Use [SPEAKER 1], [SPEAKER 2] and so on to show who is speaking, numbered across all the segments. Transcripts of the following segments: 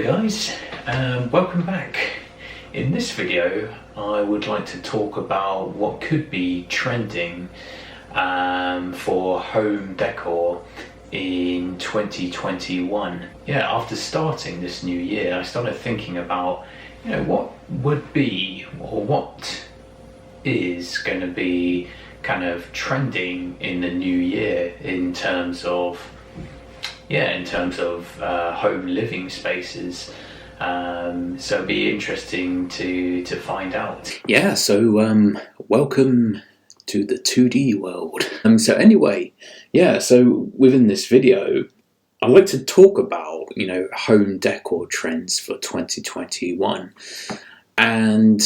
[SPEAKER 1] guys, welcome back. In this video I would like to talk about what could be trending for home decor in 2021. Yeah, after starting this new year I started thinking about what would be or what is going to be kind of trending in the new year in terms of home living spaces. So it'd be interesting to find out. Yeah, so welcome to the 2D world. So within this video, I'd like to talk about home decor trends for 2021, and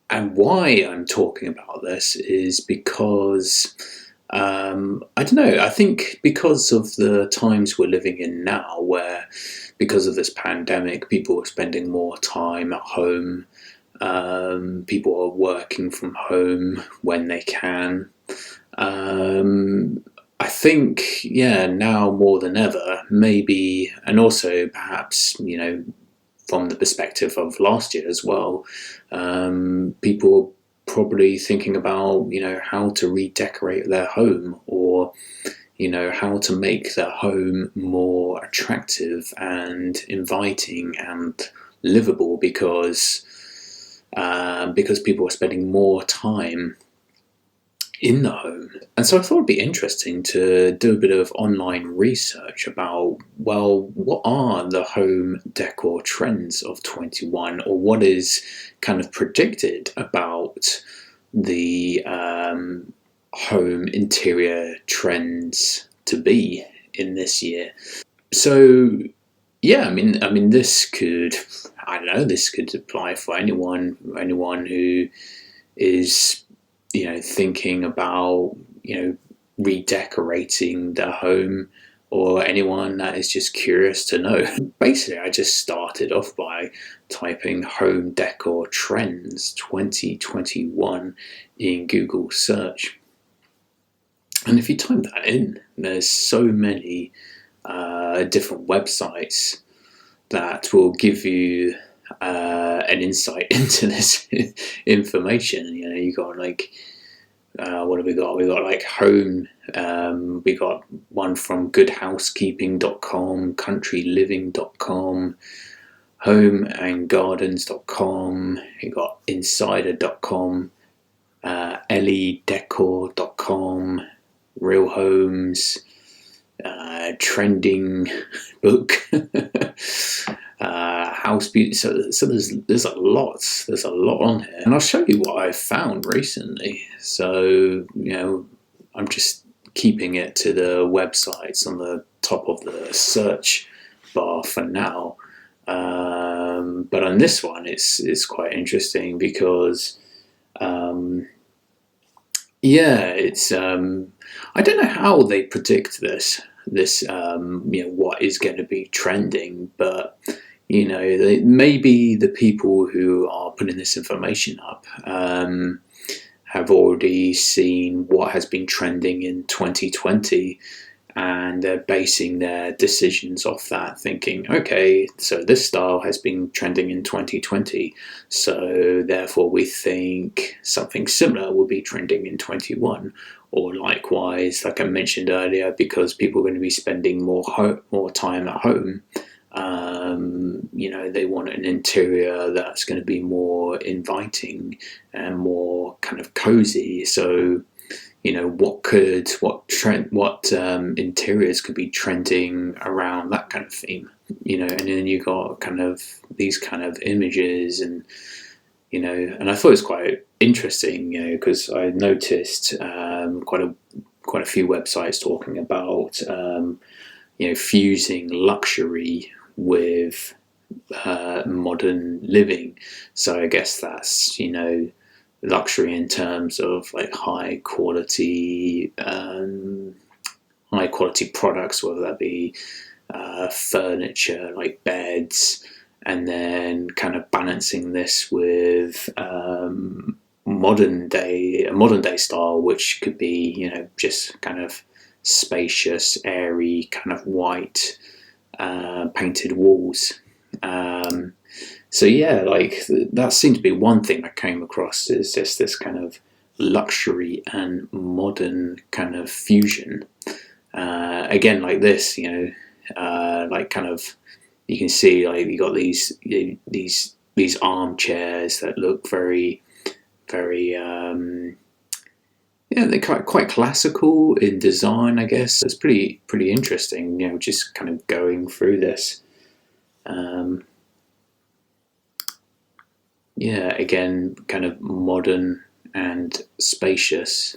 [SPEAKER 1] why I'm talking about this is because I don't know, I think because of the times we're living in now, where because of this pandemic people are spending more time at home, people are working from home when they can. I think now more than ever, maybe, and also perhaps from the perspective of last year as well, people probably thinking about how to redecorate their home, or how to make their home more attractive and inviting and livable, because people are spending more time in the home. And so I thought it'd be interesting to do a bit of online research about, well, what are the home decor trends of 21, or what is kind of predicted about the home interior trends to be in this year. So I mean this could apply for anyone who is thinking about redecorating their home, or anyone that is just curious to know. Basically, I just started off by typing Home Decor Trends 2021 in Google search. And if you type that in, there's so many different websites that will give you an insight into this information. You got what have we got? We got like home. We got one from goodhousekeeping.com, countryliving.com, homeandgardens.com. You got insider.com, ledecor.com, real homes, trending book, house beauty. So there's a lot on here, and I'll show you what I found recently. So I'm just keeping it to the websites on the top of the search bar for now. But on this one, it's quite interesting because it's I don't know how they predict this what is going to be trending, but maybe the people who are putting this information up have already seen what has been trending in 2020, and they're basing their decisions off that, thinking, okay, so this style has been trending in 2020, so therefore we think something similar will be trending in 21. Or likewise, like I mentioned earlier, because people are going to be spending more time at home, they want an interior that's going to be more inviting and more kind of cozy. So what interiors could be trending around that kind of theme, and then you got kind of these kind of images, and and I thought it was quite interesting, because I noticed quite a few websites talking about fusing luxury with modern living. So I guess that's luxury in terms of like high quality products, whether that be furniture like beds, and then kind of balancing this with a modern day style, which could be just kind of spacious, airy, kind of white, painted walls. So yeah, like that seemed to be one thing I came across, is just this kind of luxury and modern kind of fusion. Again, like this, like kind of, you can see like you got these armchairs that look very very yeah, they're quite classical in design, I guess. It's pretty interesting, just kind of going through this. Yeah, again, kind of modern and spacious.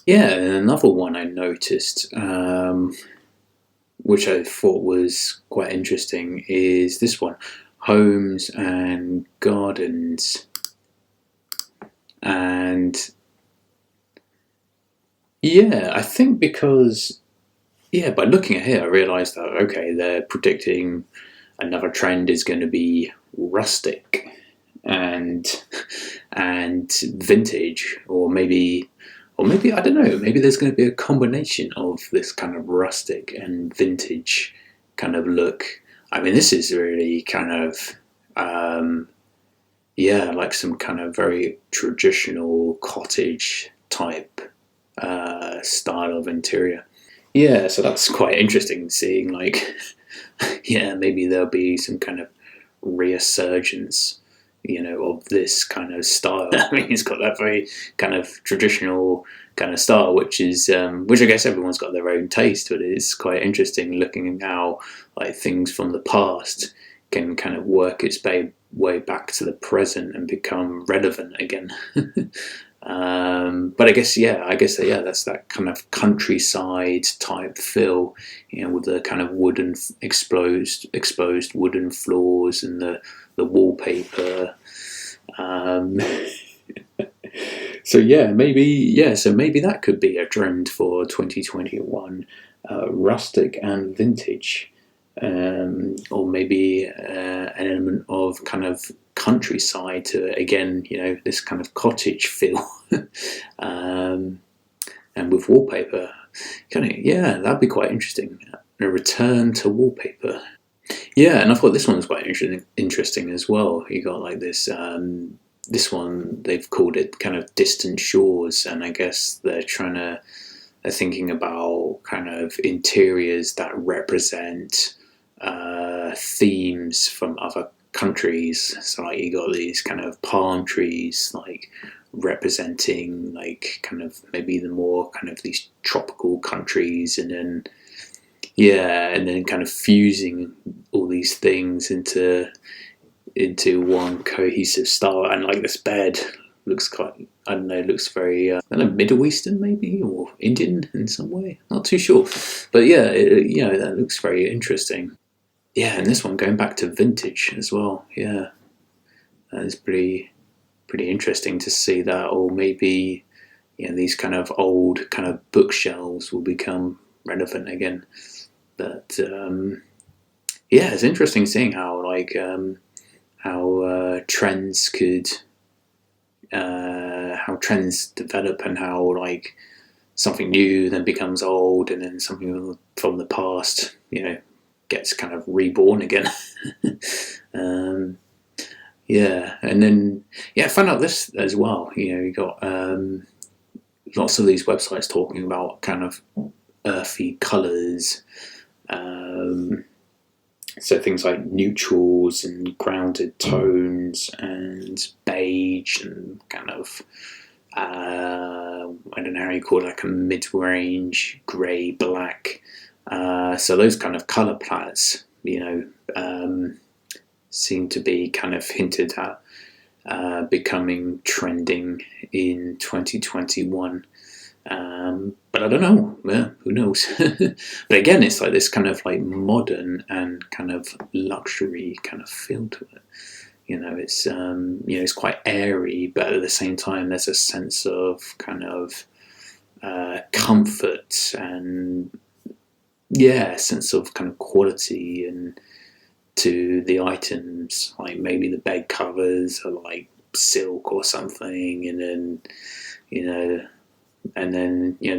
[SPEAKER 1] Yeah, and another one I noticed, which I thought was quite interesting, is this one, Homes and Gardens. And yeah, I think because, yeah, by looking at here, I realised that, okay, they're predicting another trend is going to be rustic and vintage, or maybe I don't know, maybe there's going to be a combination of this kind of rustic and vintage kind of look. I mean, this is really kind of yeah, like some kind of very traditional cottage type style of interior. Yeah, so that's quite interesting seeing, like, yeah, maybe there'll be some kind of resurgence, of this kind of style. I mean, it's got that very kind of traditional kind of style, which is, which I guess everyone's got their own taste, but it's quite interesting looking at how, like, things from the past can kind of work its way back to the present and become relevant again. But I guess, yeah, that's that kind of countryside type feel, with the kind of wooden exposed wooden floors and the wallpaper. Um, so maybe that could be a trend for 2021, rustic and vintage, or maybe an element of kind of countryside to, again, this kind of cottage feel, and with wallpaper, kind of, yeah, that'd be quite interesting. A return to wallpaper. Yeah, and I thought this one's quite interesting as well. You got like this one, they've called it kind of distant shores, and I guess they're thinking about kind of interiors that represent themes from other countries. So like you got these kind of palm trees, like representing like kind of maybe the more kind of these tropical countries, and then, yeah, and then kind of fusing all these things into one cohesive style. And like this bed looks quite, I don't know, looks very, I don't know, Middle Eastern maybe, or Indian in some way. Not too sure, but yeah, that looks very interesting. Yeah, and this one going back to vintage as well. Yeah, that is pretty interesting to see that. Or maybe, these kind of old kind of bookshelves will become relevant again. But yeah, it's interesting seeing how, like, trends could, how trends develop, and how, like, something new then becomes old, and then something from the past, gets kind of reborn again. um, yeah, and then, yeah, I found out this as well. You got lots of these websites talking about kind of earthy colours. So things like neutrals and grounded tones and beige and kind of, I don't know how you call it, like a mid-range grey black. So those kind of colour palettes, seem to be kind of hinted at becoming trending in 2021. But I don't know. Yeah, who knows? But again, it's like this kind of like modern and kind of luxury kind of feel to it. It's quite airy, but at the same time, there's a sense of kind of comfort, and, yeah, a sense of kind of quality and to the items. Like maybe the bed covers are like silk or something, and then,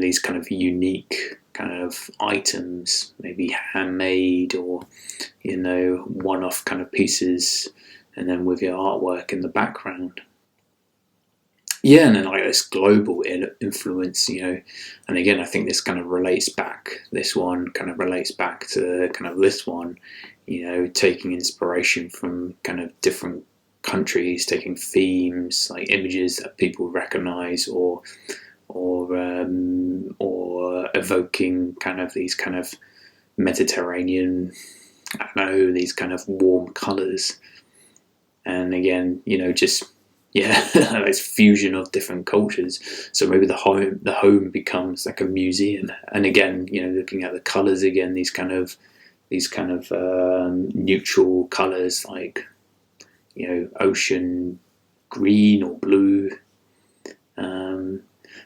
[SPEAKER 1] these kind of unique kind of items, maybe handmade or, one-off kind of pieces, and then with your artwork in the background. Yeah, and then like this global influence, and again, I think this kind of relates back. This one kind of relates back to kind of this one, taking inspiration from kind of different countries, taking themes like images that people recognize, or evoking kind of these kind of Mediterranean, I don't know, these kind of warm colors, and again, just this fusion of different cultures. So maybe the home becomes like a museum, and again, looking at the colors again, these kind of neutral colors like ocean green or blue.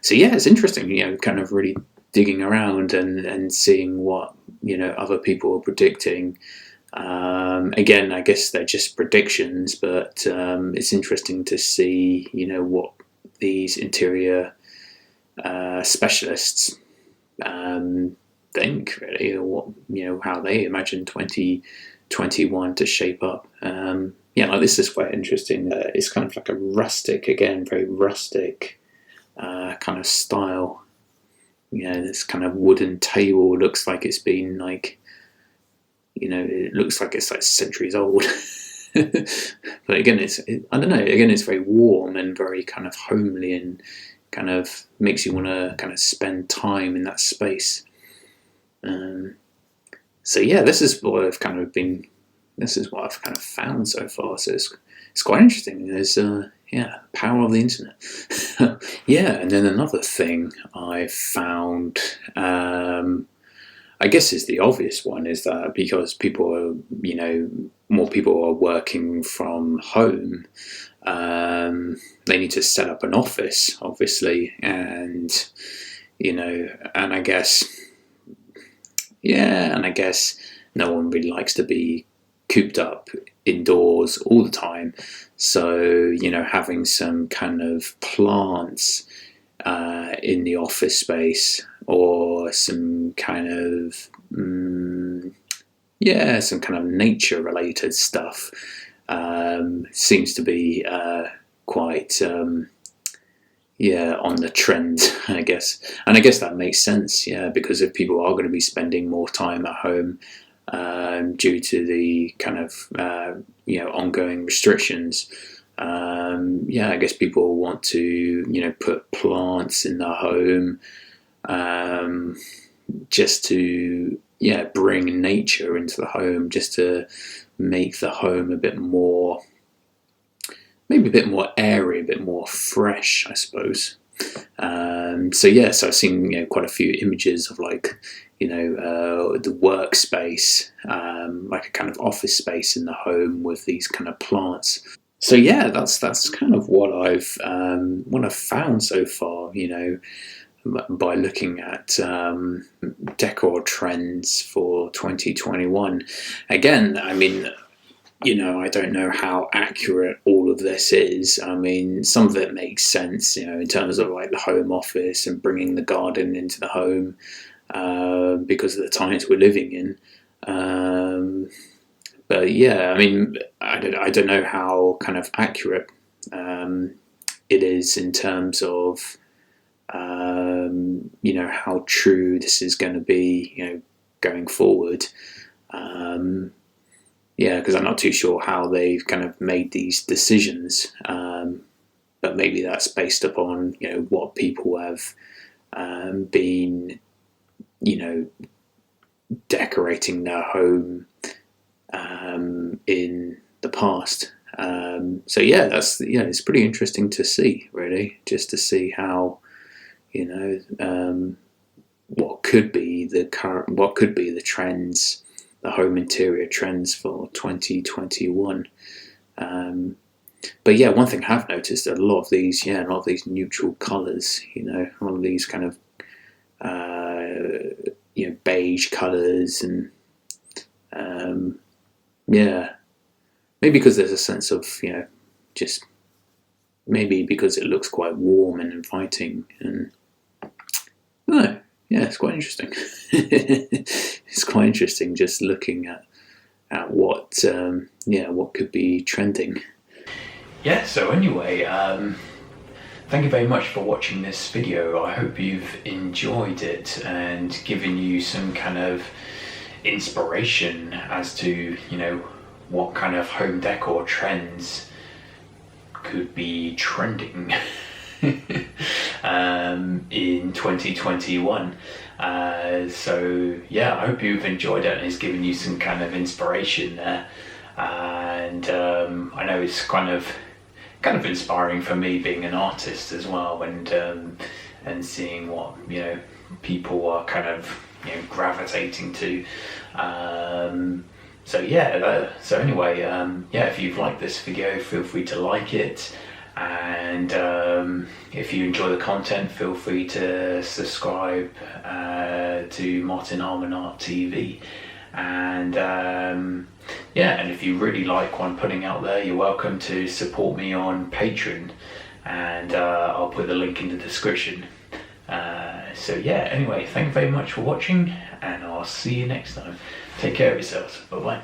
[SPEAKER 1] So yeah, it's interesting, kind of really digging around and seeing what other people are predicting. Again, I guess they're just predictions, but it's interesting to see, what these interior specialists think, really, or what, how they imagine 2021 to shape up. Like this is quite interesting. It's kind of like a rustic, again, very rustic kind of style. This kind of wooden table looks like it's been like, it looks like it's like centuries old. But again, I don't know. Again, it's very warm and very kind of homely, and kind of makes you want to kind of spend time in that space. So yeah, this is what I've kind of found so far. So it's quite interesting. There's power of the internet. Yeah, and then another thing I found, I guess is the obvious one, is that because people are, more people are working from home, they need to set up an office, obviously, and and I guess, no one really likes to be cooped up indoors all the time. So, having some kind of plants in the office space, or some kind of some kind of nature related stuff seems to be quite on the trend, I guess. And I guess that makes sense, because if people are going to be spending more time at home due to the kind of ongoing restrictions, I guess people want to put plants in their home, just to bring nature into the home, just to make the home a bit more, maybe a bit more airy, a bit more fresh, I suppose. So I've seen quite a few images of like the workspace, like a kind of office space in the home with these kind of plants. So that's kind of what I've found so far. By looking at decor trends for 2021. Again, I mean, I don't know how accurate all of this is. I mean, some of it makes sense, in terms of like the home office and bringing the garden into the home, because of the times we're living in. But I mean, I don't know how kind of accurate it is in terms of how true this is going to be, going forward. Because I'm not too sure how they've kind of made these decisions, but maybe that's based upon what people have been decorating their home in the past. That's it's pretty interesting to see, really, just to see how what could be the trends, the home interior trends for 2021. But one thing I've noticed, that a lot of these neutral colours, a lot of these kind of beige colours, and maybe because there's a sense of just maybe because it looks quite warm and inviting, and yeah, it's quite interesting. It's quite interesting just looking at what what could be trending. Yeah. So anyway, thank you very much for watching this video. I hope you've enjoyed it and given you some kind of inspiration as to what kind of home decor trends could be trending in 2021. So yeah, I hope you've enjoyed it and it's given you some kind of inspiration there. And I know it's kind of inspiring for me, being an artist as well, and seeing what people are kind of gravitating to. So anyway, if you've liked this video, feel free to like it, and if you enjoy the content, feel free to subscribe to Martin Armanart TV. And and if you really like what I'm putting out there, you're welcome to support me on Patreon, and I'll put the link in the description. Anyway, thank you very much for watching, and I'll see you next time. Take care of yourselves. Bye bye.